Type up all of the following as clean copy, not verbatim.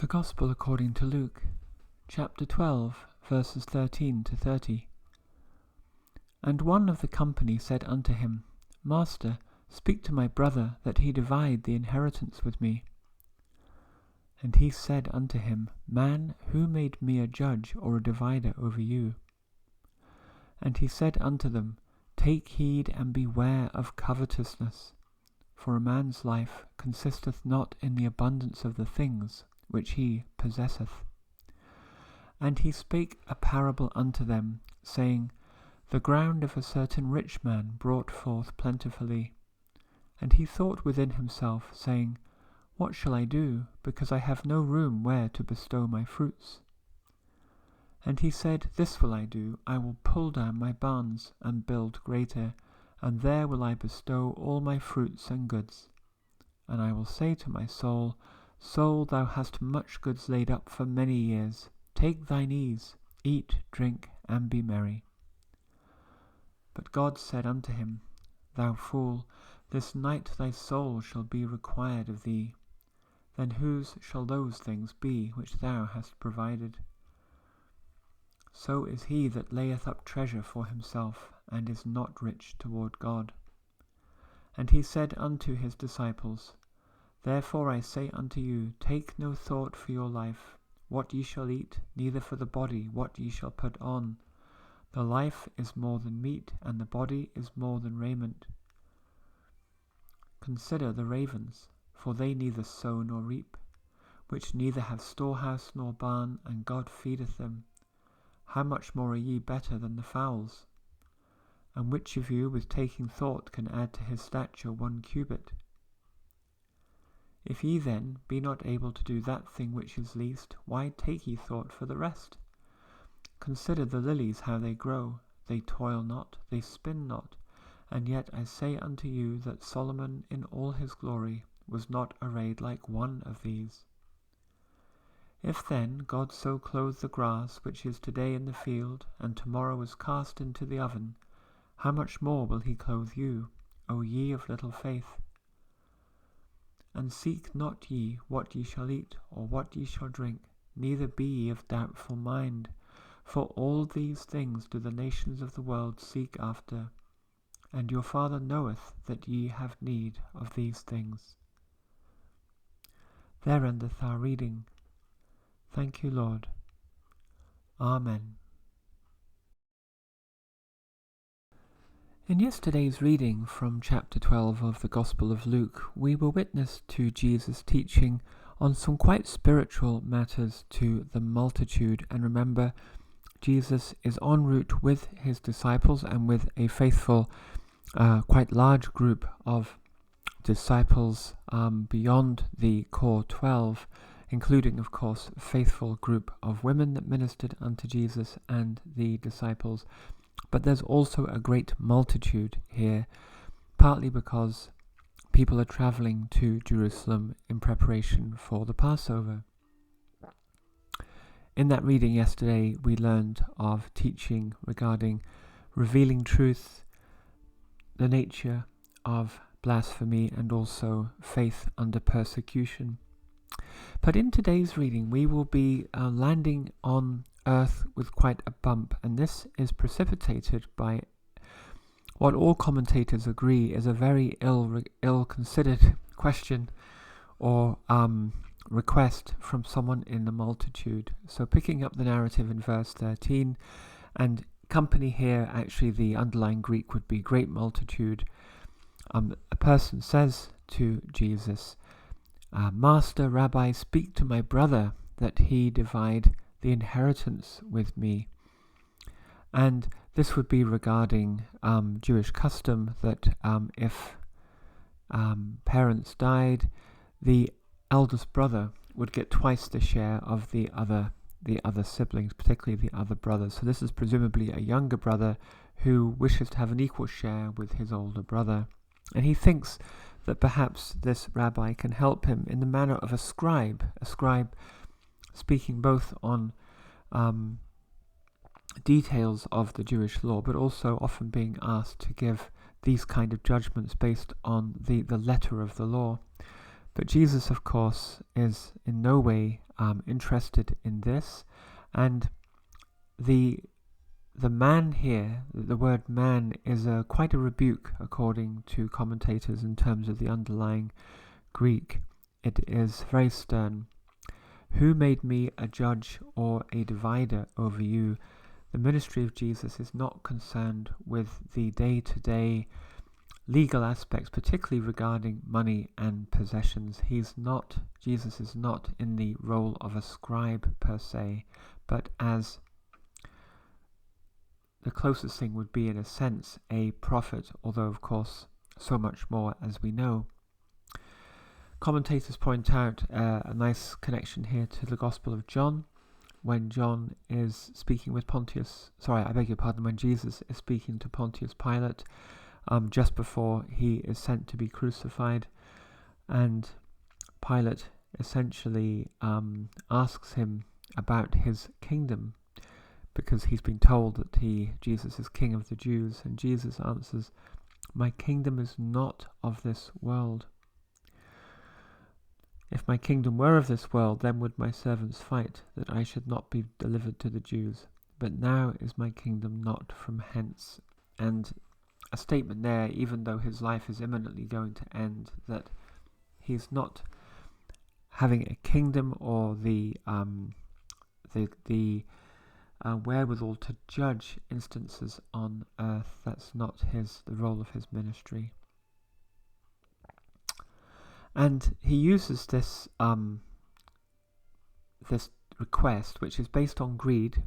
The Gospel according to Luke, chapter 12, verses 13 to 30. And one of the company said unto him, Master, speak to my brother, that he divide the inheritance with me. And he said unto him, Man, who made me a judge or a divider over you? And he said unto them, Take heed and beware of covetousness, for a man's life consisteth not in the abundance of the things which he possesseth. And he spake a parable unto them, saying, The ground of a certain rich man brought forth plentifully. And he thought within himself, saying, What shall I do, because I have no room where to bestow my fruits? And he said, This will I do, I will pull down my barns, and build greater, and there will I bestow all my fruits and goods. And I will say to my soul, Soul, thou hast much goods laid up for many years. Take thine ease, eat, drink, and be merry. But God said unto him, Thou fool, this night thy soul shall be required of thee. Then whose shall those things be which thou hast provided? So is he that layeth up treasure for himself, and is not rich toward God. And he said unto his disciples, Therefore I say unto you, take no thought for your life, what ye shall eat, neither for the body, what ye shall put on. The life is more than meat, and the body is more than raiment. Consider the ravens, for they neither sow nor reap, which neither have storehouse nor barn, and God feedeth them. How much more are ye better than the fowls? And which of you with taking thought can add to his stature 1 cubit? If ye then be not able to do that thing which is least, why take ye thought for the rest? Consider the lilies how they grow, they toil not, they spin not, and yet I say unto you that Solomon in all his glory was not arrayed like one of these. If then God so clothe the grass which is today in the field, and tomorrow is cast into the oven, how much more will he clothe you, O ye of little faith? And seek not ye what ye shall eat, or what ye shall drink, neither be ye of doubtful mind. For all these things do the nations of the world seek after, and your Father knoweth that ye have need of these things. There endeth our reading. Thank you, Lord. Amen. In yesterday's reading from chapter 12 of the Gospel of Luke, we were witness to Jesus teaching on some quite spiritual matters to the multitude. And remember, Jesus is en route with his disciples and with a faithful, quite large group of disciples beyond the core 12, including, of course, a faithful group of women that ministered unto Jesus and the disciples. But there's also a great multitude here, partly because people are traveling to Jerusalem in preparation for the Passover. In that reading yesterday, we learned of teaching regarding revealing truth, the nature of blasphemy, and also faith under persecution. But in today's reading, we will be landing on earth with quite a bump, and this is precipitated by what all commentators agree is a very ill-considered question or request from someone in the multitude. So picking up the narrative in verse 13, and company here, actually the underlying Greek would be great multitude. A person says to Jesus, Master, Rabbi, speak to my brother, that he divide the inheritance with me. And this would be regarding Jewish custom that if parents died, the eldest brother would get twice the share of the other siblings, particularly the other brothers. So this is presumably a younger brother who wishes to have an equal share with his older brother. And he thinks that perhaps this rabbi can help him in the manner of a scribe speaking both on details of the Jewish law, but also often being asked to give these kind of judgments based on the letter of the law. But Jesus, of course, is in no way interested in this, and the man here, the word man, is quite a rebuke according to commentators in terms of the underlying Greek. It is very stern. Who made me a judge or a divider over you? The ministry of Jesus is not concerned with the day-to-day legal aspects, particularly regarding money and possessions. Jesus is not in the role of a scribe per se, but as the closest thing would be, in a sense, a prophet, although of course so much more, as we know. Commentators point out a nice connection here to the Gospel of John, when John is speaking with when Jesus is speaking to Pontius Pilate, just before he is sent to be crucified, and Pilate essentially asks him about his kingdom, because he's been told that Jesus is King of the Jews, and Jesus answers, "My kingdom is not of this world. If my kingdom were of this world, then would my servants fight, that I should not be delivered to the Jews. But now is my kingdom not from hence." And a statement there, even though his life is imminently going to end, that he's not having a kingdom or the wherewithal to judge instances on earth. That's not the role of his ministry. And he uses this request, which is based on greed,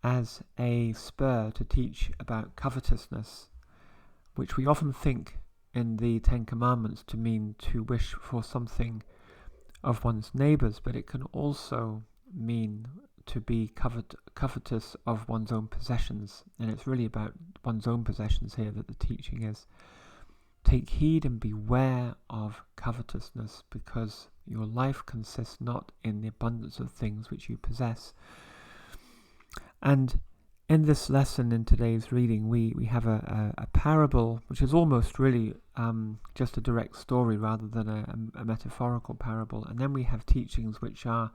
as a spur to teach about covetousness, which we often think in the Ten Commandments to mean to wish for something of one's neighbours, but it can also mean to be covetous of one's own possessions. And it's really about one's own possessions here that the teaching is. Take heed and beware of covetousness, because your life consists not in the abundance of things which you possess. And in this lesson, in today's reading, we have a parable, which is almost really just a direct story rather than a metaphorical parable. And then we have teachings which are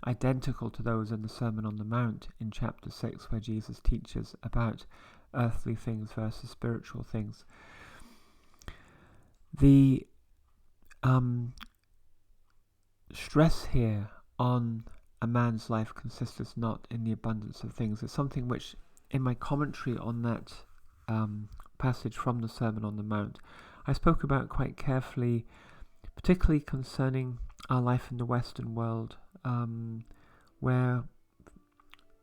identical to those in the Sermon on the Mount in chapter 6, where Jesus teaches about earthly things versus spiritual things. The stress here on a man's life consisteth not in the abundance of things is something which, in my commentary on that passage from the Sermon on the Mount, I spoke about quite carefully, particularly concerning our life in the Western world, where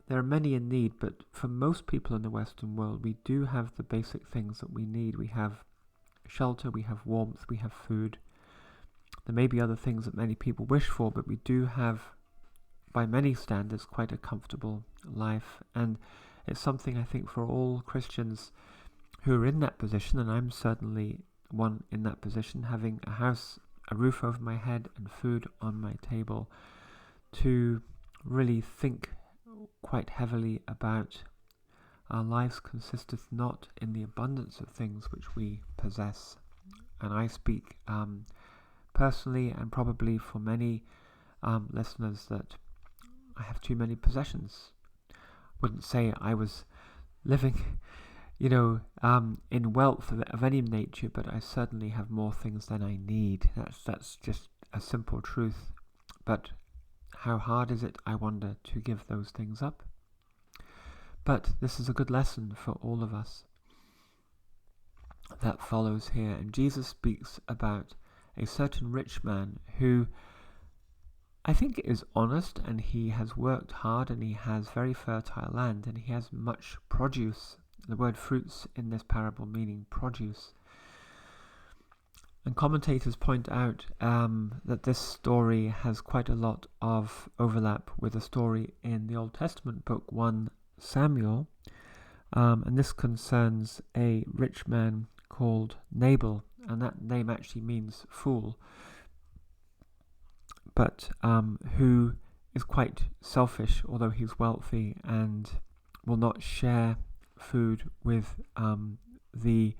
there are many in need, but for most people in the Western world, we do have the basic things that we need. We have shelter, we have warmth, we have food. There may be other things that many people wish for, but we do have, by many standards, quite a comfortable life. And it's something, I think, for all Christians who are in that position, and I'm certainly one in that position, having a house, a roof over my head, and food on my table, to really think quite heavily about our lives consisteth not in the abundance of things which we possess. And I speak personally, and probably for many listeners, that I have too many possessions. Wouldn't say I was living, in wealth of any nature, but I certainly have more things than I need. That's just a simple truth. But how hard is it, I wonder, to give those things up? But this is a good lesson for all of us that follows here. And Jesus speaks about a certain rich man who I think is honest, and he has worked hard, and he has very fertile land, and he has much produce. The word fruits in this parable meaning produce. And commentators point out that this story has quite a lot of overlap with a story in the Old Testament book 1 Samuel, and this concerns a rich man called Nabal, and that name actually means fool, but who is quite selfish, although he's wealthy, and will not share food with the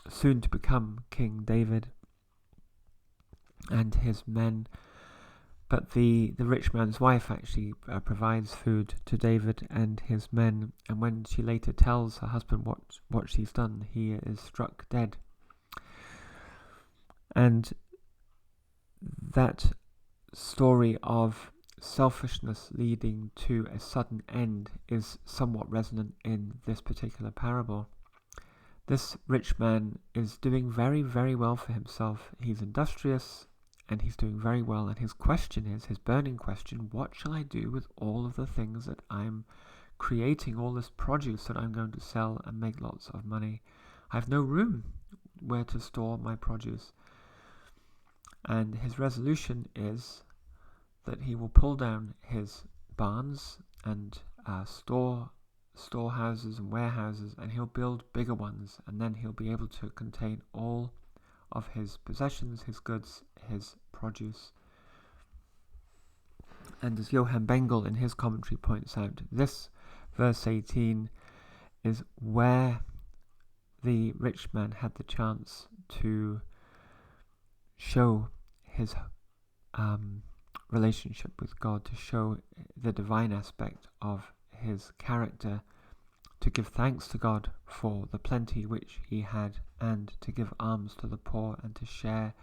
soon to become King David and his men. But the rich man's wife actually provides food to David and his men, and when she later tells her husband what she's done, he is struck dead. And that story of selfishness leading to a sudden end is somewhat resonant in this particular parable. This rich man is doing very, very well for himself. He's industrious and he's doing very well, and his question is, his burning question, what shall I do with all of the things that I'm creating, all this produce that I'm going to sell and make lots of money? I have no room where to store my produce. And his resolution is that he will pull down his barns and storehouses and warehouses, and he'll build bigger ones, and then he'll be able to contain all of his possessions, his goods, his produce. And as Johann Bengel in his commentary points out, this verse 18 is where the rich man had the chance to show his relationship with God, to show the divine aspect of his character, to give thanks to God for the plenty which he had, and to give alms to the poor, and to share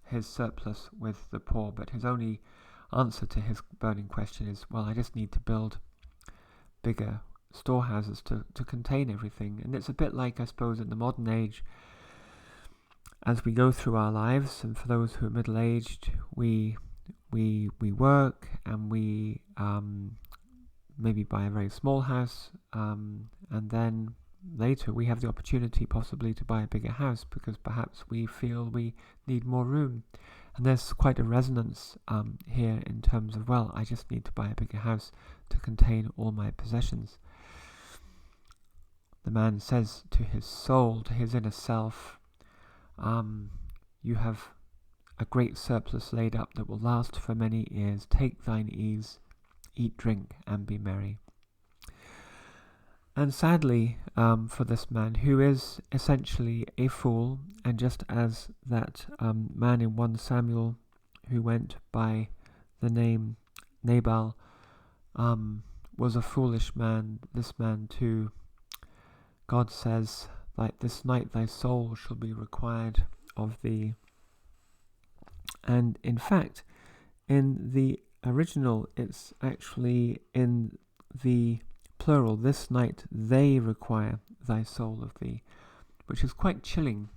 his surplus with the poor. But his only answer to his burning question is, well, I just need to build bigger storehouses to contain everything. And it's a bit like, I suppose, in the modern age, as we go through our lives, and for those who are middle-aged, we work, and we maybe buy a very small house, and then later we have the opportunity possibly to buy a bigger house because perhaps we feel we need more room. And there's quite a resonance here in terms of, well, I just need to buy a bigger house to contain all my possessions. The man says to his soul, to his inner self, you have a great surplus laid up that will last for many years. Take thine ease, eat, drink, and be merry. And sadly, for this man, who is essentially a fool, and just as that man in 1 Samuel who went by the name Nabal was a foolish man, this man too, God says, like this night thy soul shall be required of thee. And in fact, in the original, it's actually in the plural, this night they require thy soul of thee, which is quite chilling.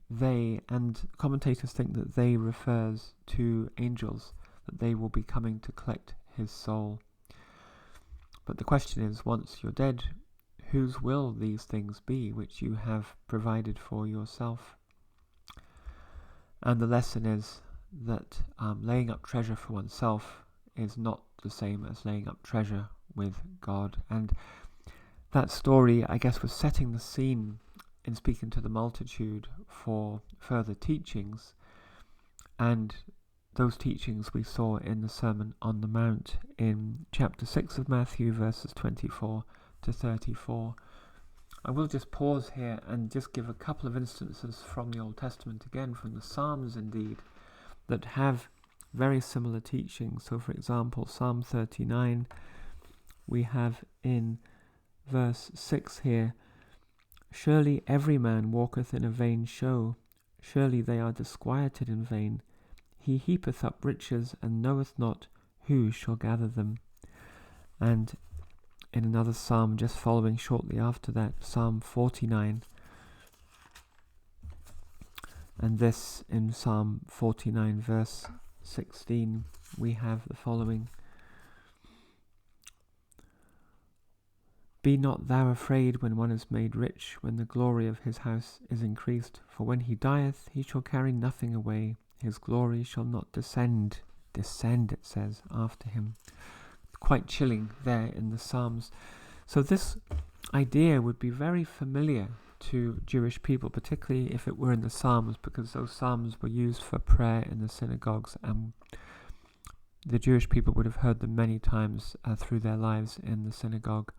They, and commentators think that they refers to angels, that they will be coming to collect his soul. But the question is, once you're dead, whose will these things be which you have provided for yourself? And the lesson is that laying up treasure for oneself is not the same as laying up treasure with God. And that story, I guess, was setting the scene in speaking to the multitude for further teachings. And those teachings we saw in the Sermon on the Mount in chapter 6 of Matthew, verses 24 to 34. I will just pause here and just give a couple of instances from the Old Testament, again from the Psalms indeed, that have very similar teachings. So for example, Psalm 39, we have in verse 6 here, surely every man walketh in a vain show, surely they are disquieted in vain. He heapeth up riches, and knoweth not who shall gather them. And in another psalm just following shortly after that, Psalm 49, and this in Psalm 49 verse 16, we have the following: Be not thou afraid when one is made rich, when the glory of his house is increased. For when he dieth, he shall carry nothing away. His glory shall not descend, it says, after him. Quite chilling there in the Psalms. So this idea would be very familiar to Jewish people, particularly if it were in the Psalms, because those Psalms were used for prayer in the synagogues, and the Jewish people would have heard them many times through their lives in the synagogue.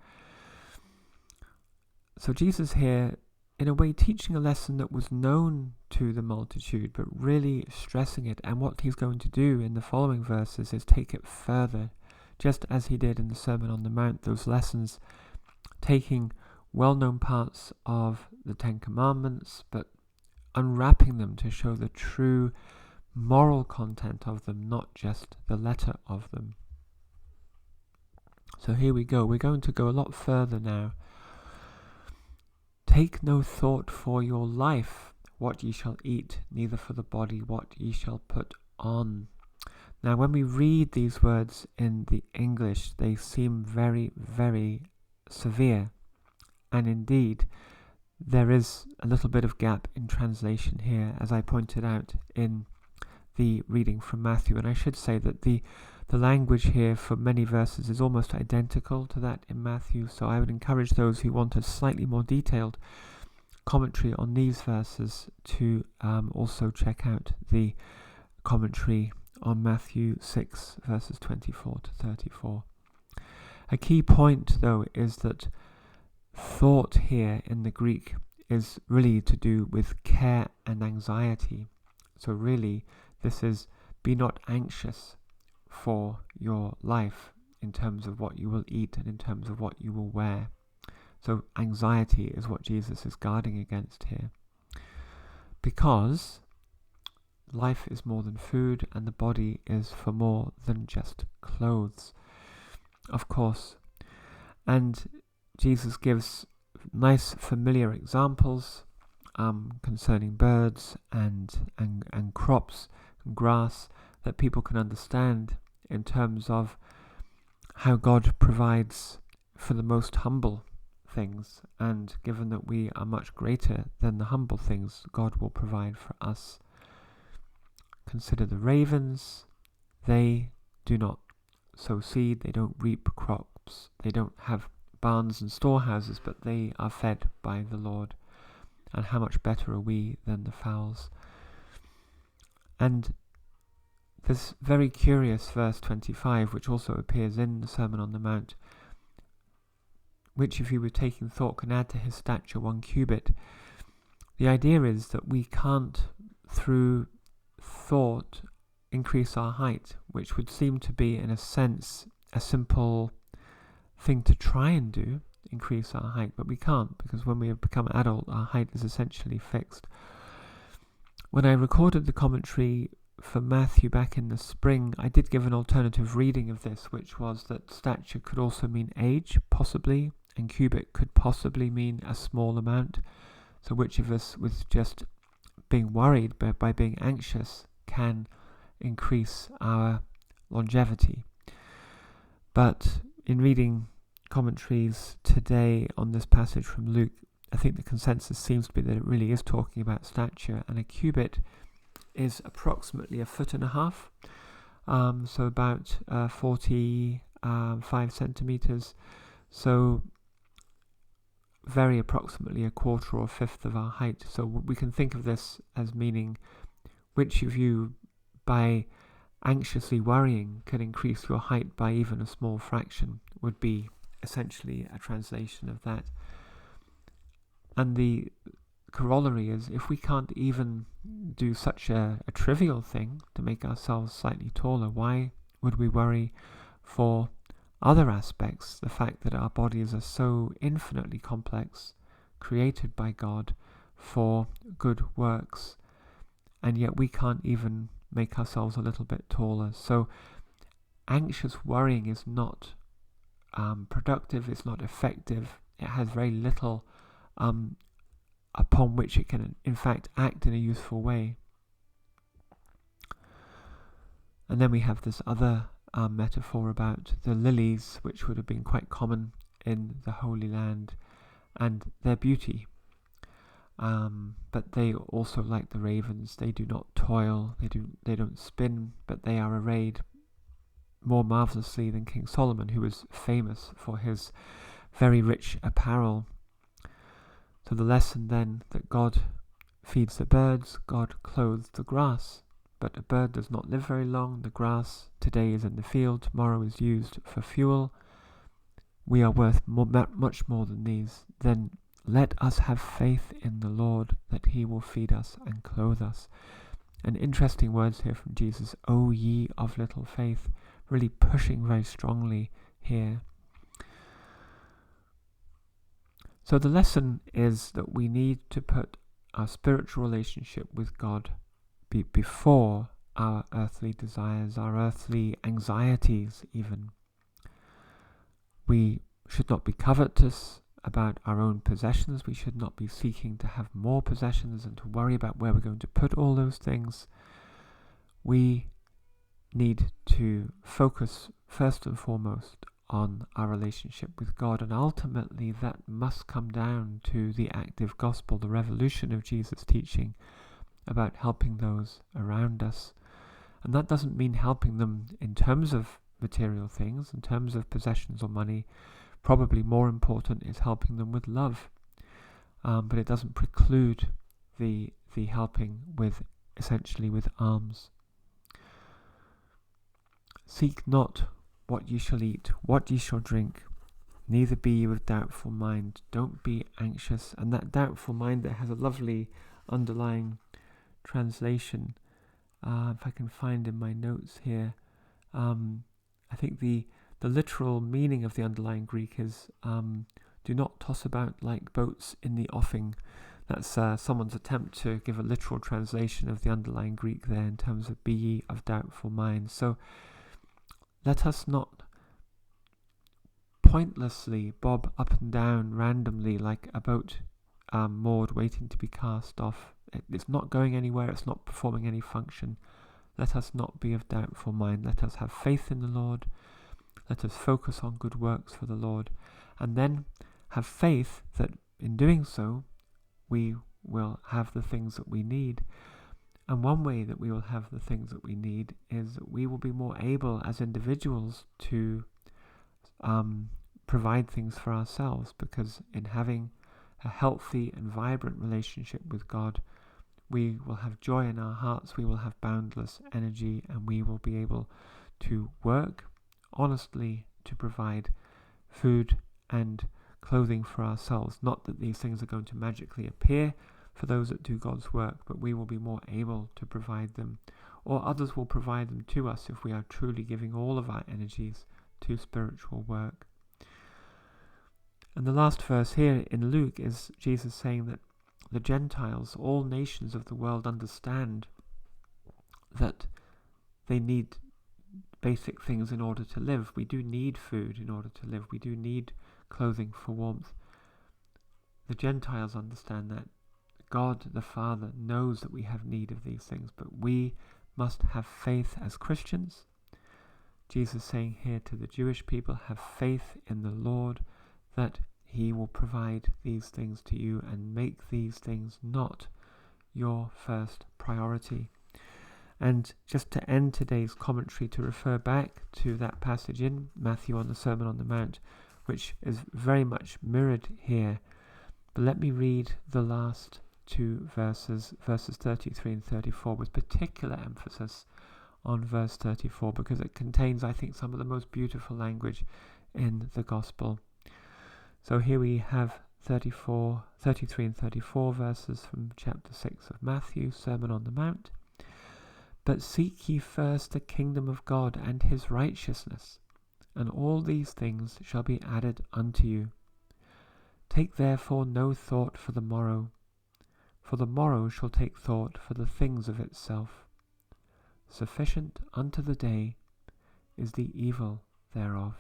So Jesus here in a way teaching a lesson that was known to the multitude, but really stressing it. And what he's going to do in the following verses is take it further, just as he did in the Sermon on the Mount, those lessons, taking well-known parts of the Ten Commandments, but unwrapping them to show the true moral content of them, not just the letter of them. So here we go. We're going to go a lot further now. Take no thought for your life, what ye shall eat, neither for the body, what ye shall put on. Now, when we read these words in the English, they seem very, very severe. And indeed, there is a little bit of gap in translation here, as I pointed out in the reading from Matthew. And I should say that the language here for many verses is almost identical to that in Matthew, so I would encourage those who want a slightly more detailed commentary on these verses to also check out the commentary on Matthew 6 verses 24 to 34. A key point, though, is that thought here in the Greek is really to do with care and anxiety. So really, this is, be not anxious for your life in terms of what you will eat and in terms of what you will wear. So anxiety is what Jesus is guarding against here, because life is more than food and the body is for more than just clothes, of course. And Jesus gives nice familiar examples concerning birds and crops and grass that people can understand in terms of how God provides for the most humble things, and given that we are much greater than the humble things, God will provide for us. Consider the ravens. They do not sow seed, they don't reap crops, they don't have barns and storehouses, but they are fed by the Lord. And how much better are we than the fowls? And this very curious verse 25, which also appears in the Sermon on the Mount, which if you were taking thought can add to his stature 1 cubit. The idea is that we can't, through thought, increase our height, which would seem to be, in a sense, a simple thing to try and do, increase our height, but we can't, because when we have become adult, our height is essentially fixed. When I recorded the commentary for Matthew back in the spring, I did give an alternative reading of this, which was that stature could also mean age, possibly, and cubit could possibly mean a small amount. So which of us, with just being worried by being anxious, can increase our longevity? But in reading commentaries today on this passage from Luke, I think the consensus seems to be that it really is talking about stature, and a cubit is approximately 1.5 feet, so about 45 centimeters. So very approximately a quarter or a fifth of our height. So we can think of this as meaning, which of you, by anxiously worrying, can increase your height by even a small fraction, would be essentially a translation of that. And the corollary is, if we can't even do such a trivial thing to make ourselves slightly taller, why would we worry for other aspects? The fact that our bodies are so infinitely complex, created by God for good works, and yet we can't even make ourselves a little bit taller. So anxious worrying is not productive, it's not effective, it has very little upon which it can in fact act in a useful way. And then we have this other metaphor about the lilies, which would have been quite common in the Holy Land, and their beauty. But they also, like the ravens, they do not toil, they don't spin, but they are arrayed more marvellously than King Solomon, who was famous for his very rich apparel. So the lesson then, that God feeds the birds, God clothes the grass. But a bird does not live very long. The grass today is in the field, tomorrow is used for fuel. We are worth much more than these. Then let us have faith in the Lord that he will feed us and clothe us. And interesting words here from Jesus, O ye of little faith, really pushing very strongly here. So the lesson is that we need to put our spiritual relationship with God before our earthly desires, our earthly anxieties even. We should not be covetous about our own possessions. We should not be seeking to have more possessions and to worry about where we're going to put all those things. We need to focus first and foremost on our relationship with God, and ultimately that must come down to the active gospel, the revolution of Jesus' teaching about helping those around us. And that doesn't mean helping them in terms of material things, in terms of possessions or money. Probably more important is helping them with love, but it doesn't preclude the helping with, essentially, with alms. Seek not what ye shall eat, what ye shall drink, neither be ye of doubtful mind. Don't be anxious. And that doubtful mind that has a lovely underlying translation, if I can find in my notes here, I think the literal meaning of the underlying Greek is do not toss about like boats in the offing. That's someone's attempt to give a literal translation of the underlying Greek there in terms of be ye of doubtful mind. So let us not pointlessly bob up and down randomly like a boat moored waiting to be cast off. It's not going anywhere, it's not performing any function. Let us not be of doubtful mind. Let us have faith in the Lord. Let us focus on good works for the Lord. And then have faith that in doing so, we will have the things that we need. And one way that we will have the things that we need is that we will be more able as individuals to provide things for ourselves, because in having a healthy and vibrant relationship with God, we will have joy in our hearts, we will have boundless energy, and we will be able to work honestly to provide food and clothing for ourselves. Not that these things are going to magically appear for those that do God's work, but we will be more able to provide them, or others will provide them to us if we are truly giving all of our energies to spiritual work. And the last verse here in Luke is Jesus saying that the Gentiles, all nations of the world, understand that they need basic things in order to live. We do need food in order to live. We do need clothing for warmth. The Gentiles understand that. God the Father knows that we have need of these things, but we must have faith as Christians. Jesus saying here to the Jewish people, have faith in the Lord that he will provide these things to you, and make these things not your first priority. And just to end today's commentary, to refer back to that passage in Matthew on the Sermon on the Mount, which is very much mirrored here. But let me read the last two verses 33 and 34, with particular emphasis on verse 34, because it contains, I think, some of the most beautiful language in the Gospel. So here we have 33 and 34 verses from chapter 6 of Matthew, Sermon on the Mount. But seek ye first the kingdom of God and his righteousness, and all these things shall be added unto you. Take therefore no thought for the morrow shall take thought for the things of itself. Sufficient unto the day is the evil thereof.